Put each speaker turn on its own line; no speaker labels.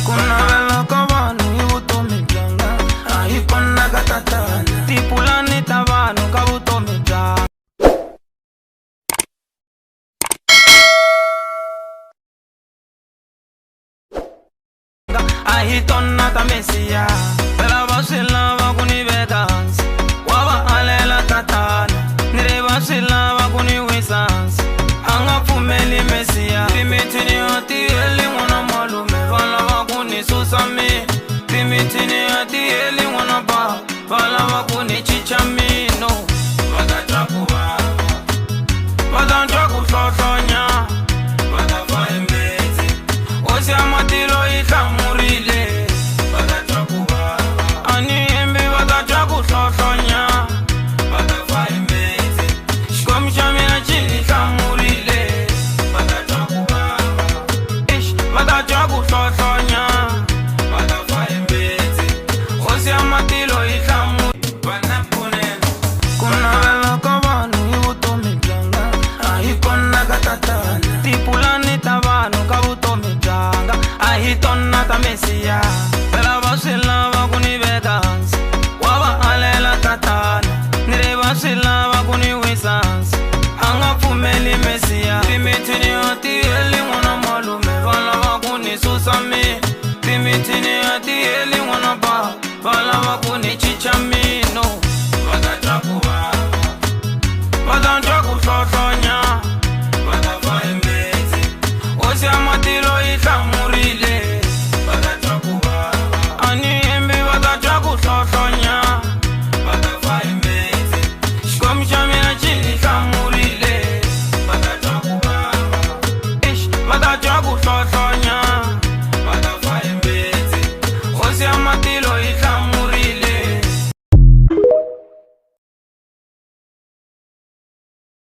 Kuna vela kabanu ivutomi byanga ahikona gatatana tipulani tabanu kavutomi byanga ahitona tamesia vela vasilava kunivekansi wava alela tatana nire vasilava kuniwisansi anga pfumeli mesia timitini atiyeli n'wana malume valava kunisusa mi timitini atiyeli n'wana ba valava kunichicha mino vatatwa kuvava vatatwa kuhlohlonya vatafa embedzi hosi ya matilo yi hlamurile vatatwa kuvava ani embi vatatwa kuhlohlonya vatafa embedzi xikomi xa mina xi ni hlamurile vatatwa kuvava vatatwa kuhlohlonya vatafa embedzi hosi ya matilo yi hlamurile kuna vela ka vanhu hi vutomi byanga ahikona ka tatana tipulani ta vanhu ka vutomi byanga ahitona ta mesiya vela va swi lava ku ni veka hansi wa va alela tatana ni ri va swi lava ku ni wisa hansi a nga pfumeli mesiya timitini a tiyeli n'wana malume va lava ku ni susa mi timitini a tiyeli n'wana ba va lava ku ni chicha mino vatatwa kuvava vatatwa kuhlohlonya vatafa embedzi hosi ya matilo yi hlamu